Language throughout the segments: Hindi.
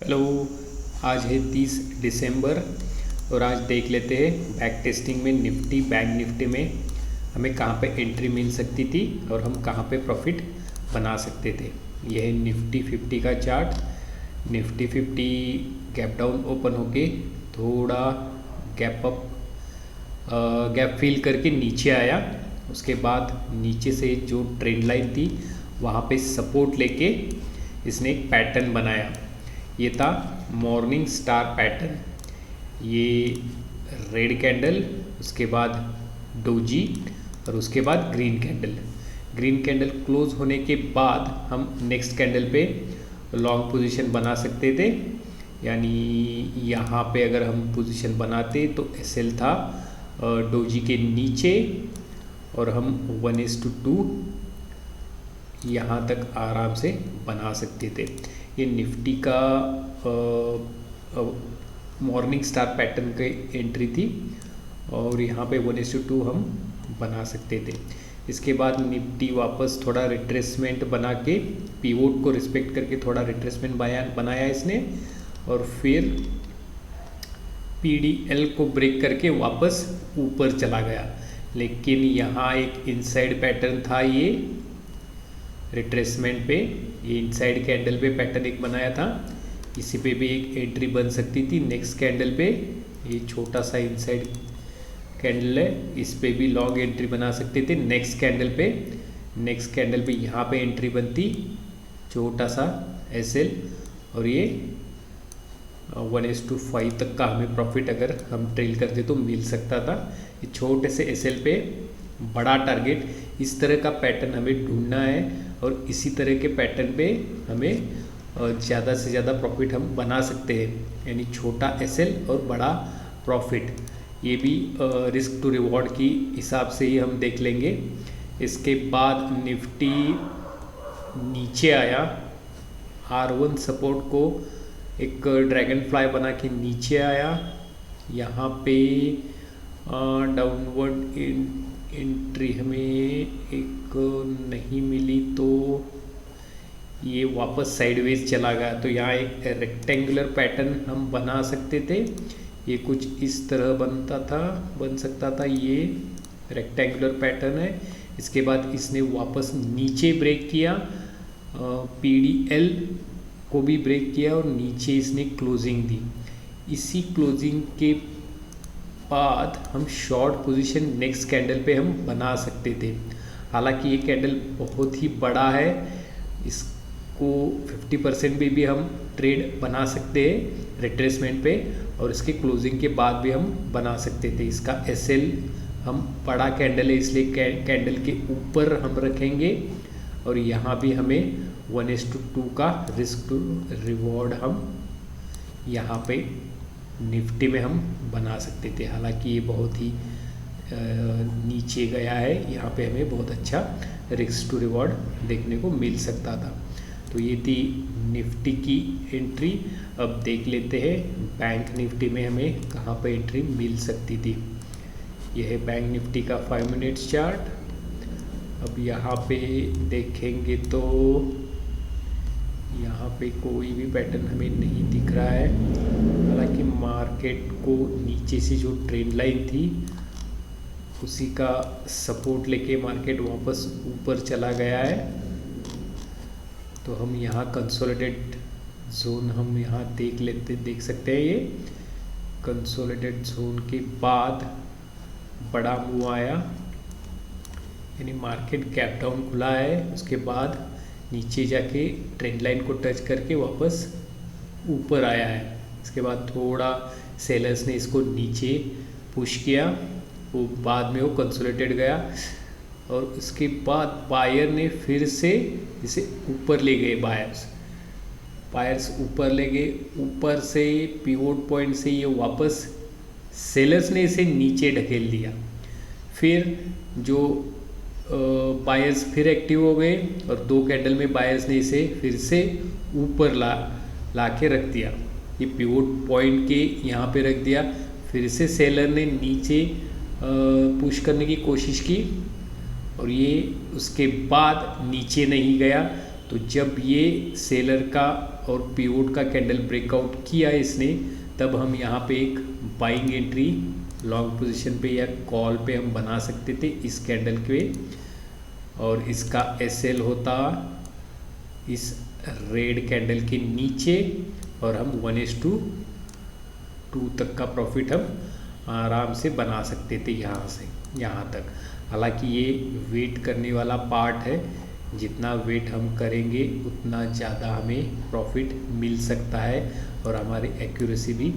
हेलो। आज है 30 दिसंबर और आज देख लेते हैं बैक टेस्टिंग में बैंक निफ्टी में हमें कहाँ पे एंट्री मिल सकती थी और हम कहाँ पे प्रॉफिट बना सकते थे। यह है निफ्टी 50 का chart. Nifty 50 gap down open होके थोड़ा गैप फिल करके नीचे आया। उसके बाद नीचे से जो ट्रेंड लाइन थी वहाँ पे सपोर्ट लेके इसने एक पैटर्न बनाया। ये था मॉर्निंग स्टार पैटर्न। ये रेड कैंडल, उसके बाद डोजी और उसके बाद ग्रीन कैंडल क्लोज होने के बाद हम नेक्स्ट कैंडल पे लॉन्ग पोजीशन बना सकते थे। यानी यहाँ पे अगर हम पोजीशन बनाते तो एसएल था डोजी के नीचे और हम 1:2 यहाँ तक आराम से बना सकते थे। ये निफ्टी का मॉर्निंग स्टार पैटर्न की एंट्री थी और यहाँ पे 1:2 हम बना सकते थे। इसके बाद निफ्टी वापस थोड़ा रिट्रेसमेंट बना के पीवोट को रिस्पेक्ट करके थोड़ा रिट्रेसमेंट बनाया इसने और फिर पीडीएल को ब्रेक करके वापस ऊपर चला गया। लेकिन यहाँ एक इनसाइड पैटर्न था, ये रिट्रेसमेंट पे ये इनसाइड कैंडल पे पैटर्न एक बनाया था। इसी पे भी एक एंट्री बन सकती थी। नेक्स्ट कैंडल पे ये छोटा सा इनसाइड कैंडल है, इस पे भी लॉन्ग एंट्री बना सकते थे। नेक्स्ट कैंडल पे यहाँ पे एंट्री बनती, छोटा सा एसएल और ये 1:5 तक का हमें प्रॉफिट अगर हम ट्रेल करते तो मिल सकता था। ये छोटे से एसएल पे बड़ा टारगेट, इस तरह का पैटर्न हमें ढूंढना है और इसी तरह के पैटर्न पे हमें ज़्यादा से ज़्यादा प्रॉफिट हम बना सकते हैं। यानी छोटा एसएल और बड़ा प्रॉफिट, ये भी रिस्क टू रिवॉर्ड की हिसाब से ही हम देख लेंगे। इसके बाद निफ्टी नीचे आया, R1 सपोर्ट को एक ड्रैगन फ्लाई बना के नीचे आया। यहाँ पे डाउनवर्ड एंट्री हमें एक नहीं मिली तो ये वापस साइडवेज चला गया। तो यहाँ एक रेक्टेंगुलर पैटर्न हम बना सकते थे। ये कुछ इस तरह बन सकता था। ये रेक्टेंगुलर पैटर्न है। इसके बाद इसने वापस नीचे ब्रेक किया, पीडीएल को भी ब्रेक किया और नीचे इसने क्लोजिंग दी। इसी क्लोजिंग के बाद हम शॉर्ट पोजीशन नेक्स्ट कैंडल पे हम बना सकते थे। हालांकि ये कैंडल बहुत ही बड़ा है, इसको 50% में भी हम ट्रेड बना सकते हैं रिट्रेसमेंट पे और इसके क्लोजिंग के बाद भी हम बना सकते थे। इसका एसएल हम बड़ा कैंडल है इसलिए कैंडल के ऊपर हम रखेंगे और यहाँ भी हमें 1:2 का रिस्क टू रिवॉर्ड हम यहाँ पे निफ्टी में हम बना सकते थे। हालांकि ये बहुत ही नीचे गया है, यहाँ पे हमें बहुत अच्छा रिस्क टू रिवॉर्ड देखने को मिल सकता था। तो ये थी निफ्टी की एंट्री। अब देख लेते हैं बैंक निफ्टी में हमें कहाँ पे एंट्री मिल सकती थी। यह है बैंक निफ्टी का 5 मिनट्स चार्ट। अब यहाँ पे देखेंगे तो यहाँ पे कोई भी पैटर्न हमें नहीं दिख रहा है। हालांकि मार्केट को नीचे से जो ट्रेंड लाइन थी उसी का सपोर्ट लेके मार्केट वापस ऊपर चला गया है। तो हम यहाँ कंसोलिडेट जोन हम यहाँ देख सकते हैं। ये कंसोलिडेट जोन के बाद बड़ा मूव आया, यानी मार्केट गैप डाउन खुला है। उसके बाद नीचे जाके ट्रेंड लाइन को टच करके वापस ऊपर आया है। इसके बाद थोड़ा सेलर्स ने इसको नीचे पुश किया, वो बाद में वो कंसोलिडेट गया और उसके बाद बायर ने फिर से इसे ऊपर ले गए। बायर्स ऊपर ले गए, ऊपर से पिवोट पॉइंट से ये वापस सेलर्स ने इसे नीचे ढकेल दिया। फिर जो बायर्स फिर एक्टिव हो गए और 2 कैंडल में बायर्स ने इसे फिर से ऊपर ला के रख दिया। ये पिवोट पॉइंट के यहाँ पे रख दिया। फिर से सेलर ने नीचे पुश करने की कोशिश की और ये उसके बाद नीचे नहीं गया, तो जब ये सेलर का और पिवोट का कैंडल ब्रेकआउट किया इसने, तब हम यहाँ पे एक बाइंग एंट्री लॉन्ग पोजीशन पे या कॉल पे हम बना सकते थे इस कैंडल के। और इसका एसएल होता इस रेड कैंडल के नीचे, और हम 1:2 तक का प्रॉफिट हम आराम से बना सकते थे यहाँ से यहाँ तक। हालांकि ये वेट करने वाला पार्ट है, जितना वेट हम करेंगे उतना ज़्यादा हमें प्रॉफिट मिल सकता है और हमारी एक्यूरेसी भी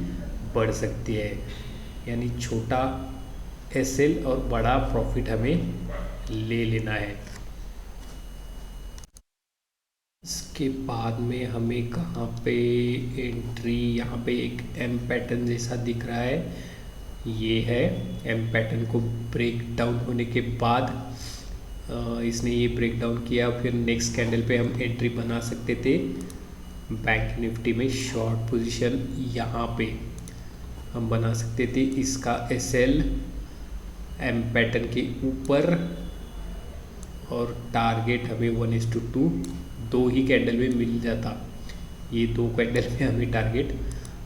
बढ़ सकती है। यानी छोटा एसएल और बड़ा प्रॉफिट हमें ले लेना है। इसके बाद में हमें कहाँ पे एंट्री, यहाँ पे एक एम पैटर्न जैसा दिख रहा है, ये है एम पैटर्न को ब्रेक डाउन होने के बाद इसने ये ब्रेक डाउन किया। फिर नेक्स्ट कैंडल पे हम एंट्री बना सकते थे बैंक निफ्टी में शॉर्ट पोजीशन, यहाँ पे हम बना सकते थे इसका एसएल एम पैटर्न के ऊपर, और टारगेट हमें 1:2 दो ही कैंडल में मिल जाता। ये दो कैंडल में हमें टारगेट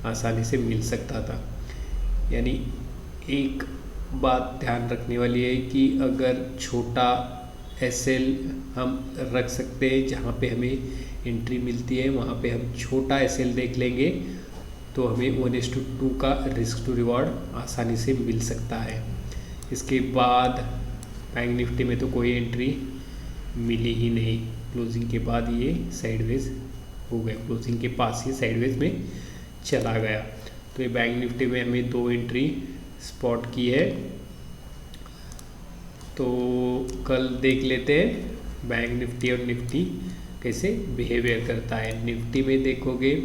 आसानी से मिल सकता था। यानी एक बात ध्यान रखने वाली है कि अगर छोटा एसएल हम रख सकते हैं, जहाँ पे हमें एंट्री मिलती है वहाँ पे हम छोटा एसएल देख लेंगे, तो हमें 1:2 का रिस्क टू रिवॉर्ड आसानी से मिल सकता है। इसके बाद बैंक निफ्टी में तो कोई एंट्री मिली ही नहीं, क्लोजिंग के बाद ये साइडवेज हो गया, क्लोजिंग के पास ही साइडवेज में चला गया। तो ये बैंक निफ्टी में हमें दो एंट्री स्पॉट की है। तो कल देख लेते हैं बैंक निफ्टी और निफ्टी कैसे बिहेवियर करता है। निफ्टी में देखोगे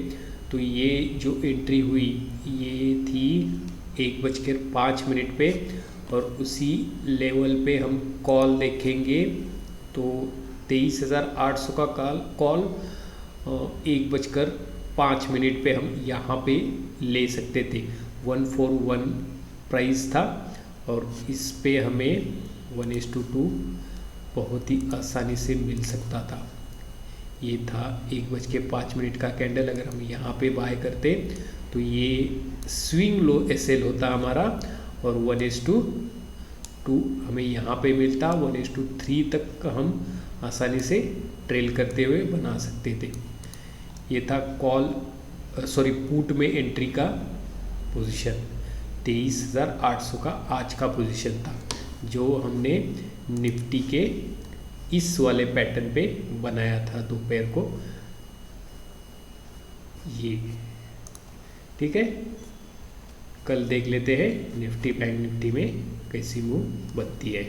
तो ये जो एंट्री हुई ये थी 1:05 पे, और उसी लेवल पे हम कॉल देखेंगे तो 23,800 का कॉल 1:05 पे हम यहाँ पे ले सकते थे। 141 प्राइस था और इस पे हमें 1:2 बहुत ही आसानी से मिल सकता था। ये था 1:05 का कैंडल। अगर हम यहाँ पे बाय करते तो ये स्विंग लो एसएल होता हमारा, और 1:2 हमें यहाँ पे मिलता। 1:3 तक का हम आसानी से ट्रेल करते हुए बना सकते थे। ये था पुट में एंट्री का पोजीशन, 23,800 का आज का पोजीशन था, जो हमने निफ्टी के इस वाले पैटर्न पे बनाया था दोपहर को। ये ठीक है। कल देख लेते हैं निफ्टी बैंक निफ्टी में कैसी मूव बनती है।